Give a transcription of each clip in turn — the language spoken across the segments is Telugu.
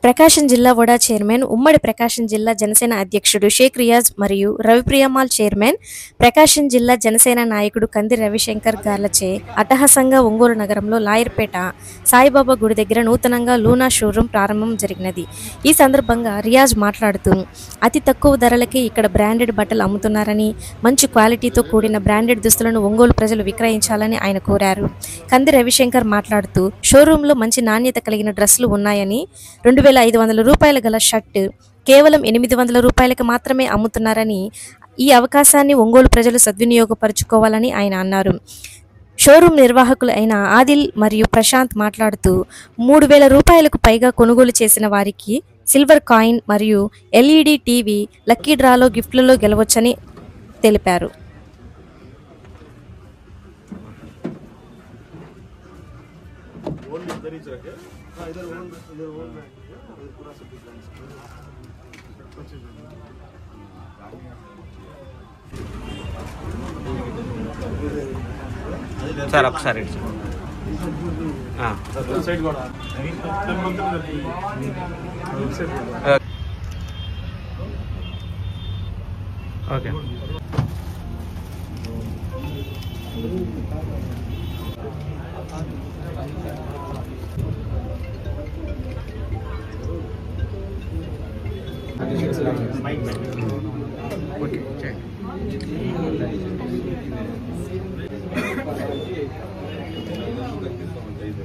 ప్రకాశం జిల్లా వడా చైర్మన్, ఉమ్మడి ప్రకాశం జిల్లా జనసేన అధ్యక్షుడు షేక్ రియాజ్ మరియు రవిప్రియమాల్ చైర్మన్, ప్రకాశం జిల్లా జనసేన నాయకుడు కంది రవిశంకర్ గార్లచే అట్టహాసంగా ఒంగోలు నగరంలో లాయర్పేట సాయిబాబా గుడి దగ్గర నూతనంగా లూనా షోరూం ప్రారంభం జరిగినది. ఈ సందర్భంగా రియాజ్ మాట్లాడుతూ, అతి తక్కువ ధరలకే ఇక్కడ బ్రాండెడ్ బట్టలు అమ్ముతున్నారని, మంచి క్వాలిటీతో కూడిన బ్రాండెడ్ దుస్తులను ఒంగోలు ప్రజలు విక్రయించాలని ఆయన కోరారు. కంది రవిశంకర్ మాట్లాడుతూ, షోరూంలో మంచి నాణ్యత కలిగిన డ్రెస్సులు ఉన్నాయని, 2500 రూపాయల గల షర్ట్ కేవలం 800 రూపాయలకు మాత్రమే అమ్ముతున్నారని, ఈ అవకాశాన్ని ఒంగోలు ప్రజలు సద్వినియోగపరుచుకోవాలని ఆయన అన్నారు. షోరూం నిర్వాహకులు అయిన ఆదిల్ మరియు ప్రశాంత్ మాట్లాడుతూ, 3000 రూపాయలకు పైగా కొనుగోలు చేసిన వారికి సిల్వర్ కాయిన్ మరియు LED టీవీ లక్కీ డ్రాలో గిఫ్ట్లలో గెలవచ్చని తెలిపారు. సార్ ఒకసారి ఓకే.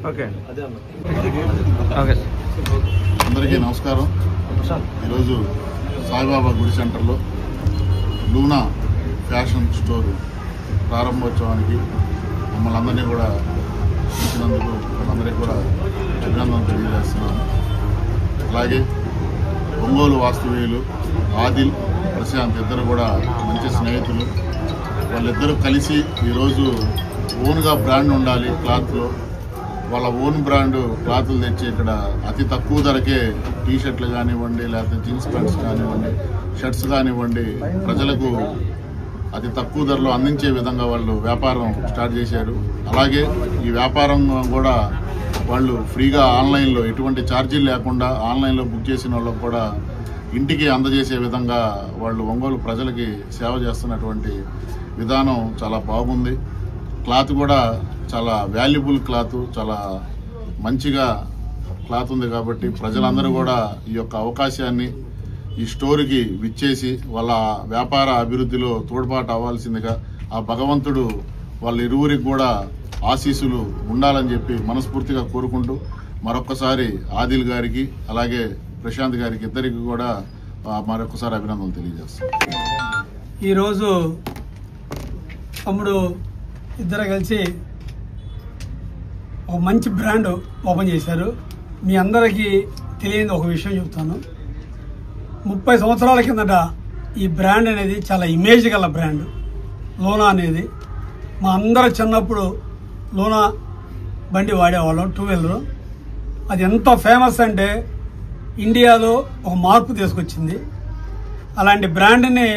Okay okay. అందరికీ నమస్కారం. ఈరోజు సాయిబాబా గుడి సెంటర్లో లూనా ఫ్యాషన్ స్టోర్ ప్రారంభోత్సవానికి మమ్మల్ని అందరినీ కూడా ఇచ్చినందుకు వాళ్ళందరికీ కూడా అభినందనలు తెలియజేస్తున్నాను. అలాగే ఒంగోలు వాస్తవ్యులు ఆదిల్, ప్రశాంత్ ఇద్దరు కూడా మంచి స్నేహితులు. వాళ్ళిద్దరూ కలిసి ఈరోజు ఓన్గా బ్రాండ్ ఉండాలి క్లాత్లో, వాళ్ళ ఓన్ బ్రాండ్ క్లాతులు తెచ్చి ఇక్కడ అతి తక్కువ ధరకే టీషర్ట్లు కానివ్వండి, లేకపోతే జీన్స్ ప్యాంట్స్ కానివ్వండి, షర్ట్స్ కానివ్వండి, ప్రజలకు అతి తక్కువ ధరలో అందించే విధంగా వాళ్ళు వ్యాపారం స్టార్ట్ చేశారు. అలాగే ఈ వ్యాపారం కూడా వాళ్ళు ఫ్రీగా ఆన్లైన్లో ఎటువంటి ఛార్జీలు లేకుండా ఆన్లైన్లో బుక్ చేసిన వాళ్ళకు కూడా ఇంటికి అందజేసే విధంగా వాళ్ళు ఒంగోలు ప్రజలకి సేవ చేస్తున్నటువంటి విధానం చాలా బాగుంది. క్లాత్ కూడా చాలా వాల్యుబుల్ క్లాత్, చాలా మంచిగా క్లాత్ ఉంది. కాబట్టి ప్రజలందరూ కూడా ఈ యొక్క అవకాశాన్ని ఈ స్టోర్కి విచ్చేసి వాళ్ళ వ్యాపార అభివృద్ధిలో తోడ్పాటు అవ్వాల్సిందిగా ఆ భగవంతుడు వాళ్ళ ఇరువురికి కూడా ఆశీస్సులు ఉండాలని చెప్పి మనస్ఫూర్తిగా కోరుకుంటూ మరొక్కసారి ఆదిల్ గారికి అలాగే ప్రశాంత్ గారికి ఇద్దరికి కూడా మరొకసారి అభినందనలు తెలియజేస్తాం. ఈరోజు తమ్ముడు ఇద్దరు కలిసి ఒక మంచి బ్రాండ్ ఓపెన్ చేశారు. మీ అందరికీ తెలియని ఒక విషయం చెప్తాను. 30 సంవత్సరాల కిందట ఈ బ్రాండ్ అనేది చాలా ఇమేజ్ గల బ్రాండ్ లూనా అనేది. మా అందరూ చిన్నప్పుడు లూనా బండి వాడేవాళ్ళం, 2 వీలర్. అది ఎంత ఫేమస్ అంటే ఇండియాలో ఒక మార్పు తీసుకొచ్చింది. అలాంటి బ్రాండ్ని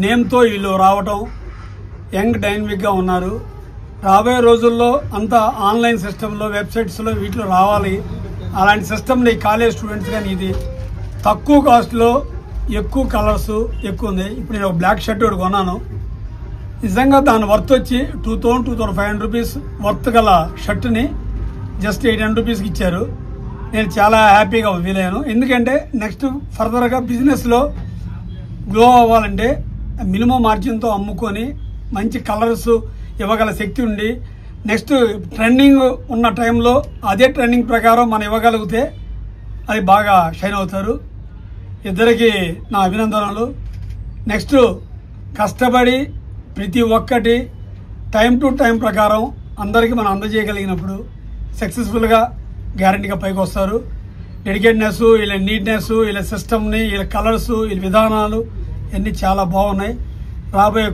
నేమ్తో వీళ్ళు రావటం, యంగ్ డైనమిక్గా ఉన్నారు. రాబోయే రోజుల్లో అంతా ఆన్లైన్ సిస్టంలో, వెబ్సైట్స్లో వీటిలో రావాలి. అలాంటి సిస్టమ్ని కాలేజ్ స్టూడెంట్స్ కానీ ఇది తక్కువ కాస్ట్లో ఎక్కువ కలర్స్ ఎక్కువ ఉంది. ఇప్పుడు నేను ఒక బ్లాక్ షర్ట్ ఒకటి కొన్నాను. నిజంగా దాని వర్త్ వచ్చి 2500 రూపీస్ వర్త్ గల షర్ట్ని జస్ట్ 800 రూపీస్కి ఇచ్చారు. నేను చాలా హ్యాపీగా ఫీల్ అయ్యాను. ఎందుకంటే నెక్స్ట్ ఫర్దర్గా బిజినెస్లో గ్లో అవ్వాలంటే మినిమం మార్జిన్తో అమ్ముకొని మంచి కలర్స్ ఇవ్వగల శక్తి ఉండి నెక్స్ట్ ట్రెండింగ్ ఉన్న టైంలో అదే ట్రెండింగ్ ప్రకారం మనం ఇవ్వగలిగితే అది బాగా షైన్ అవుతారు. ఇద్దరికి నా అభినందనలు. నెక్స్ట్ కష్టపడి ప్రతి ఒక్కటి టైం టు టైం ప్రకారం అందరికీ మనం అందజేయగలిగినప్పుడు సక్సెస్ఫుల్గా గ్యారంటీగా పైకి వస్తారు. డెడికేట్నెస్, వీళ్ళ నీట్నెస్, వీళ్ళ సిస్టమ్ని, వీళ్ళ కలర్స్, వీళ్ళ విధానాలు ఇవన్నీ చాలా బాగున్నాయి. రాబోయే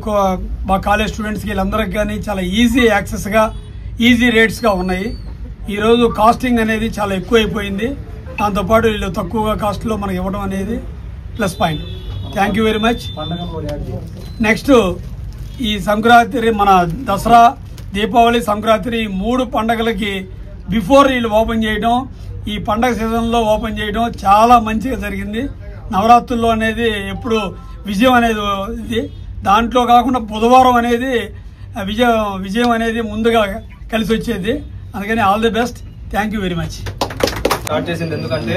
మా కాలేజ్ స్టూడెంట్స్కి వీళ్ళందరికీ కానీ చాలా ఈజీ యాక్సెస్గా, ఈజీ రేట్స్గా ఉన్నాయి. ఈరోజు కాస్టింగ్ అనేది చాలా ఎక్కువైపోయింది. దాంతోపాటు వీళ్ళు తక్కువగా కాస్ట్లో మనకి ఇవ్వడం అనేది plus point. Thank you very much. Next ఈ సంక్రాంతి, మన దసరా, దీపావళి, సంక్రాంతి 3 పండగలకి బిఫోర్ వీళ్ళు ఓపెన్ చేయడం, ఈ పండగ సీజన్లో ఓపెన్ చేయడం చాలా మంచిగా జరిగింది. నవరాత్రుల్లో అనేది ఎప్పుడు విజయం అనేది ఇది, దాంట్లో కాకుండా బుధవారం అనేది విజయం అనేది ముందుగా కలిసి వచ్చేది. అందుకని all the best, thank you very much. Start చేసింది ఎందుకంటే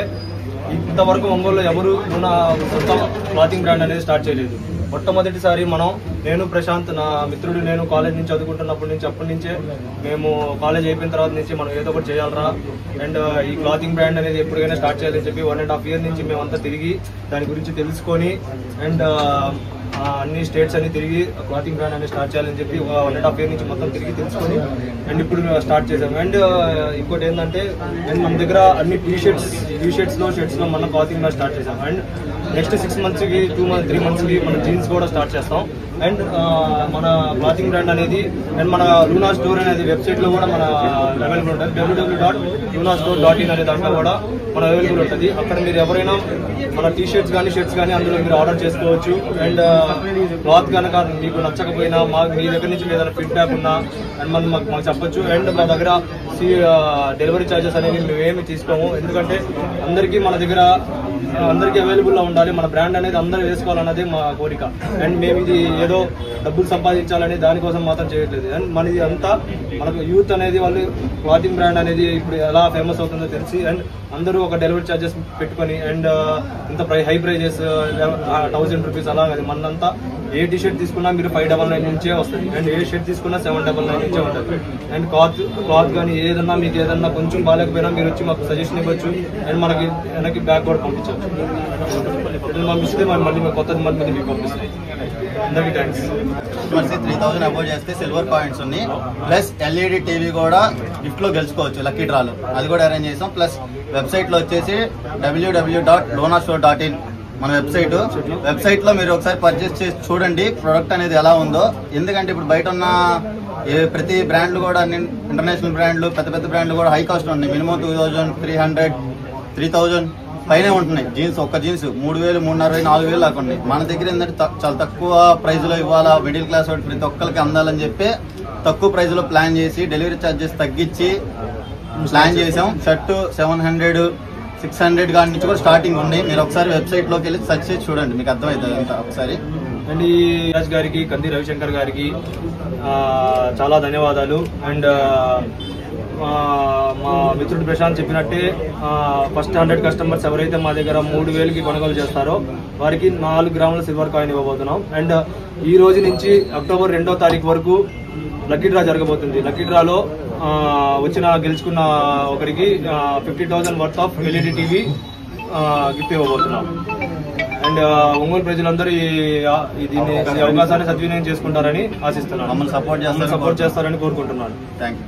ఇంతవరకు ఒంగోలులో ఎవరు లూనా సొంత క్లాతింగ్ బ్రాండ్ అనేది స్టార్ట్ చేయలేదు. మొట్టమొదటిసారి నేను ప్రశాంత్, నా మిత్రుడు, నేను కాలేజ్ నుంచి చదువుకుంటున్నప్పటి నుంచి అప్పటి నుంచే మేము కాలేజ్ అయిపోయిన తర్వాత నుంచి మనం ఏదో ఒకటి చేయాలరా అండ్ ఈ క్లాతింగ్ బ్రాండ్ అనేది ఎప్పటికైనా స్టార్ట్ చేయాలని చెప్పి 1.5 years నుంచి మేమంతా తిరిగి దాని గురించి తెలుసుకొని అండ్ అన్ని స్టేట్స్ అన్ని తిరిగి క్లాతింగ్ బ్రాండ్ అనేది స్టార్ట్ చేయాలని చెప్పి 1.5 years నుంచి మొత్తం తిరిగి తెలుసుకొని అండ్ ఇప్పుడు స్టార్ట్ చేసాము. అండ్ ఇంకోటి ఏంటంటే మన దగ్గర అన్ని టీషర్ట్స్లో షర్ట్స్లో మన క్లాతింగ్ బ్రాండ్ స్టార్ట్ చేసాం. అండ్ నెక్స్ట్ 6 monthsకి 3 monthsకి మన జీన్స్ కూడా స్టార్ట్ చేస్తాం. అండ్ మన క్లాతింగ్ బ్రాండ్ అనేది అండ్ మన లూనా స్టోర్ అనేది వెబ్సైట్లో కూడా మన అవైలబుల్ ఉంటుంది. www.lunastore.in అనే దాంట్లో కూడా మన అవైలబుల్ ఉంటుంది. అక్కడ మీరు ఎవరైనా మన టీషర్ట్స్ కానీ షర్ట్స్ కానీ అందులో మీరు ఆర్డర్ చేసుకోవచ్చు. అండ్ క్లాత్ కనుక మీకు నచ్చకపోయినా మీ దగ్గర నుంచి ఏదైనా ఫీడ్బ్యాక్ ఉన్నా అండ్ మాకు చెప్పొచ్చు. అండ్ మా దగ్గర డెలివరీ ఛార్జెస్ అనేవి మేమేమి తీసుకోము, ఎందుకంటే మన దగ్గర అందరికీ అవైలబుల్లో ఉండాలి. మన బ్రాండ్ అనేది అందరూ వేసుకోవాలన్నదే మా కోరిక. అండ్ మేము ఇది ఏదో డబ్బులు సంపాదించాలని దానికోసం మాత్రం చేయట్లేదు. అండ్ మనది అంతా మనకు యూత్ అనేది వాళ్ళు క్లాతింగ్ బ్రాండ్ అనేది ఇప్పుడు ఎలా ఫేమస్ అవుతుందో తెలిసి అండ్ అందరూ ఒక డెలివరీ ఛార్జెస్ పెట్టుకొని అండ్ ఇంత హై ప్రైజెస్ 1000 rupees అలా అది మనంతా ఏ టీషర్ట్ తీసుకున్నా మీరు 599 నుంచే వస్తుంది. అండ్ ఏ షర్ట్ తీసుకున్నా 799 నుంచే ఉంటుంది. అండ్ క్లాత్ కానీ ఏదన్నా మీకు ఏదన్నా కొంచెం బాగాలేకపోయినా మీరు వచ్చి మాకు సజెషన్ ఇవ్వచ్చు. అండ్ వెనక్కి బ్యాగ్ కూడా పంపించవచ్చు. పంపిస్తే మళ్ళీ కొత్తది మళ్ళీ మీకు పంపిస్తాయి. అందరికీ థ్యాంక్స్. 3000 అబౌవ్ చేస్తే సిల్వర్ కాయిన్స్ ఉన్నాయి, ప్లస్ LED టీవీ కూడా గిఫ్ట్ లో గెలుచుకోవచ్చు లక్కీ డ్రాలో, అది కూడా అరేంజ్ చేసాం. ప్లస్ వెబ్సైట్ లో వచ్చేసి www.lunastore.in మన వెబ్సైట్ లో మీరు ఒకసారి పర్చేస్ చేసి చూడండి ప్రొడక్ట్ అనేది ఎలా ఉందో. ఎందుకంటే ఇప్పుడు బయట ఉన్న ప్రతి బ్రాండ్లు కూడా ఇంటర్నేషనల్ బ్రాండ్లు పెద్ద బ్రాండ్లు కూడా హై కాస్ట్ ఉన్నాయి. మినిమం 2300 3000 పైనే ఉంటున్నాయి. ఒక్క జీన్స్ 3000 3,500 4,000 దాకా ఉన్నాయి. మన దగ్గర ఏంటంటే చాలా తక్కువ ప్రైస్ లో ఇవ్వాలా, మిడిల్ క్లాస్ వాడు ప్రతి ఒక్కరికి అందాలని చెప్పి తక్కువ ప్రైస్ లో ప్లాన్ చేసి డెలివరీ ఛార్జెస్ తగ్గించి ప్లాన్ చేసాం. షర్టు 700 600 కాడి నుంచి కూడా స్టార్టింగ్ ఉన్నాయి. మీరు ఒకసారి వెబ్సైట్ లోకి వెళ్ళి సెర్చ్ చేసి చూడండి, మీకు అర్థమవుతుంది అంతా ఒకసారి. అండ్ ఈ రాజ్ గారికి, కంది రవిశంకర్ గారికి చాలా ధన్యవాదాలు. అండ్ మా మిత్రుడు ప్రశాంత్ చెప్పినట్టే ఫస్ట్ 100 customers ఎవరైతే మా దగ్గర 3000కి కొనుగోలు చేస్తారో వారికి 4 grams సిల్వర్ కాయిన్ ఇవ్వబోతున్నాం. అండ్ ఈ రోజు నుంచి అక్టోబర్ 2వ తారీఖు వరకు లక్కీ డ్రా జరగబోతుంది. లక్కీ డ్రాలో గెలుచుకున్న ఒకరికి 50,000 worth of LED TV gift ఇవ్వబోతున్నాం. అండ్ ఒంగోలు ప్రజలందరూ దీన్ని అవకాశాన్ని సద్వినియోగం చేసుకుంటారని ఆశిస్తున్నాను. మమ్మల్ని సపోర్ట్ చేస్తారని కోరుకుంటున్నాను. Thank you.